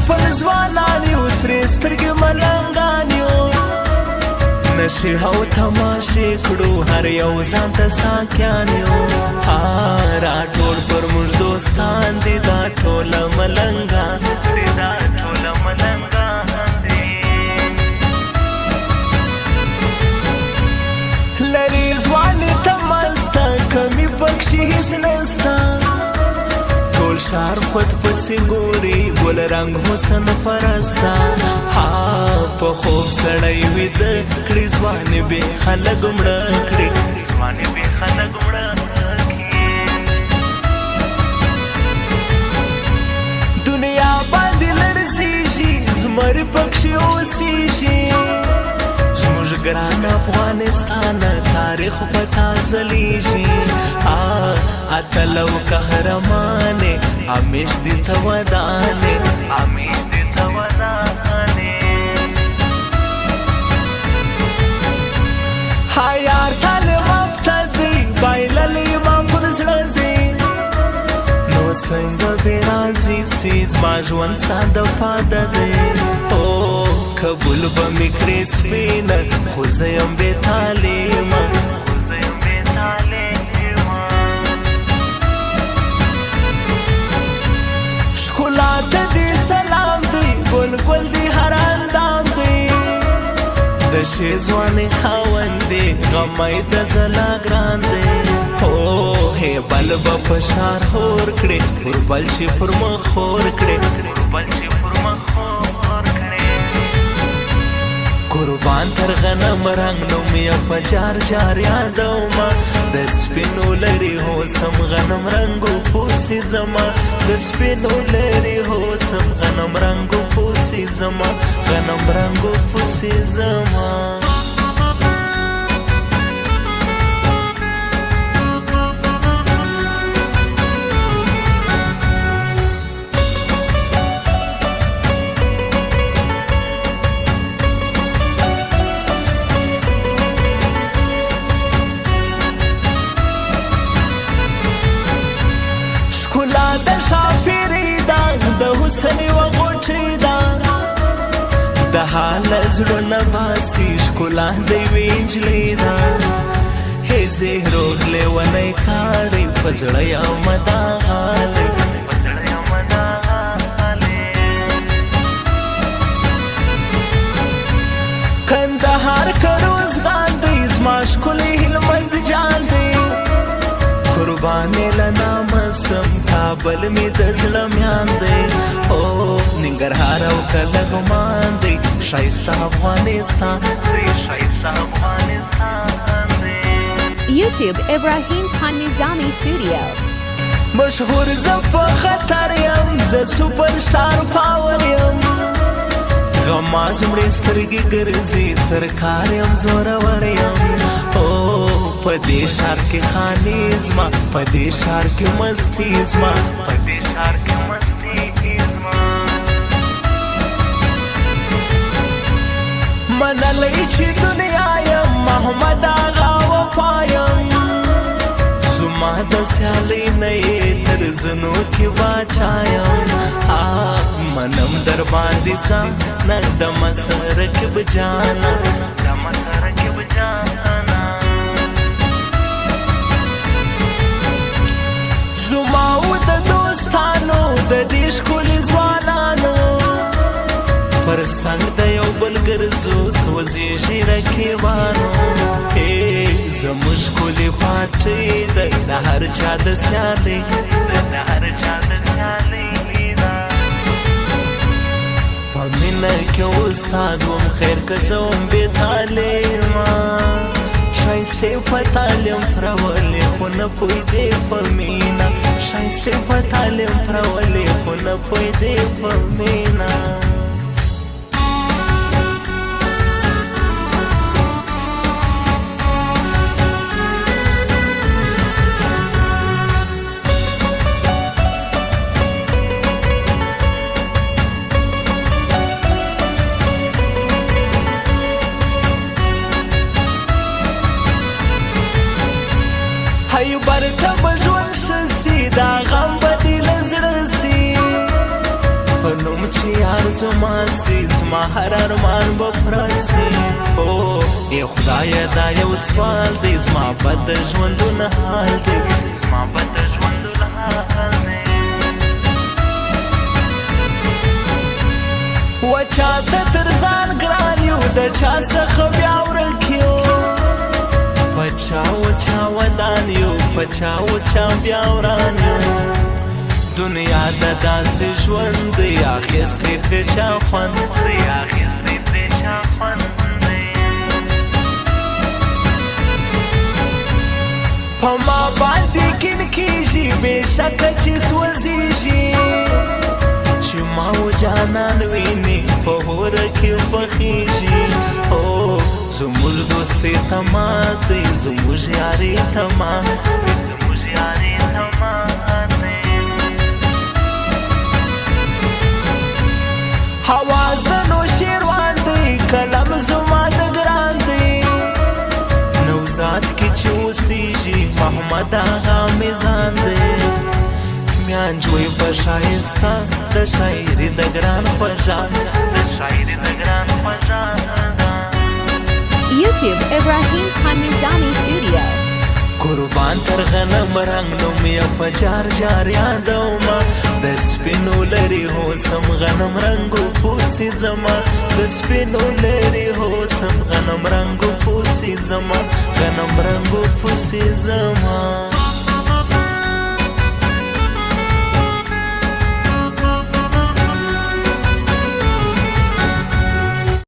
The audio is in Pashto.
خپل ځوانان یو سرې سترګې ملنګان یو نشې او تماشې کړو هر یو ځان ته ساقیان یو راټول پر موږ دوستان دي دا ټوله ملنګان دي دا ټوله ملنګان دي لري ځوانې ته مسته کمي پکښې هېڅ نسته ټول ښار خود پسې ګوري ګل رنګ حسن فرسته په خوب سړی ویده کړي ځوانې بې خلک مړه کړي ځوانې بې خلک مړه کړي دنیا باندې لړزېږي زمري پکښې اوسېږي زموږ ګران افغانستان تاریخ په تا ځلیږي اتل او قهرمانې همیش دې ته ودانې همیش دې ته ودانې یار طالب ابتدي بایللی ما پر زړه ځي نو څنګه بې راځي سي زما ژوند ساده پاده دی قبول به مې کړې سپینه خو زه یم بې تعلیمه ښکلا ته دې سلام دی ګل ګل دی هر اندام دی د ښې ځوانې خاوند دی غمی د زلا ګران دی بل به په ښار خور کړې پر بل چې پر مخ خور کړې پر بل چې پر مخ خور کړې قربان تر غنم رنګ نوم یې په جار جار یادومه د سپینو لري هوسم غنم رنګو پوسې زما د سپینو لري هوسم غنم رنګو پوسې زما غنم رنګو پوسې زما د شافری دا د حسن و غوټی دا د حال زړه باسي ښکلا د وینجلې دا هي زهرو لیونی کاړي پزړه یا مداغاله پزړه یا مداغاله کندهار کروز باندې زما ښکلی هلمند جال دی قربانې لنامه سم کابل مې د زړه میان دی ننګرهار او کلغمان دی ښایسته افغانستان دی ښایسته افغانستان دی YouTube Ibrahim Khan Nizami Studio مشهور زه په خطر یم زه سوپر سټار پاور یم غماز مړې سترګې ګرځي سرکار یم زورور یم په دې ښار کې خانې زما په دې ښار کې مستي زما په دې ښار کې مستي زما منلی چې دنیا یم محمد آغا وفا یم زما د سیالۍ نه یې تر زنو کې باچا یم منم در باندې ځان نه د مسرکب جانا د مسرکب جانا زماو د دوستانو د دې ښکلي ځوانانو پر څنګ د یو بل ګرځو سوځېږي رقیبانو زموږ ښکلي پاټۍ ده د هر چا د سیالۍ د هر چا د سیالۍ په مینه کې استاد وم خیر که زه وم بې تعلیمه ښایستې په تعلیم پرولې خو نه پوهېدې په مینه ښایستې په تعلیم پرولې خو نه پوهېدې په مینه هی برته به ژوند ښه سي دا غم به دې له زړه سي په نوم چې یار زما سي زما هر ارمان به پوره سي او ای خدایه دا یو سوال دی زما بد د ژوندونه حال دی زما بد د ژوندونه حال دی و چا ته تر ځان ګران یو د چا څخه بیا ورک یو په چا و چا ودان یو په چا و چا بیا وران یو دنیا د داسې ژوند دی اخیستی ترې چا خوند دی اخیستی ترې چا خوند دی په ما باندې کین کېږي بېشکه چې سوځېږي چې ما و جانان ویني په هوره کې پخېږي او زموږ دوستي تمام دی زموږ یاري تمام دی زموږ یاري تمام دی حواز د نوشیروان دی کلم زما د ګران دی نوزاد کې چې اوسېږي محمد آغا میزان دی میانجوی په ښایسته د شاعري د ګران خوږان د شاعري د ګران خوږان YouTube Ibrahim Khanizami Studio. قربان تر غنم رنگ نوم یا په جار جار یادومه د سپینو لري هوسم غنم رنگو پوسی زما د سپینو لري هوسم غنم رنگو پوسی زما غنم رنگو پوسی زما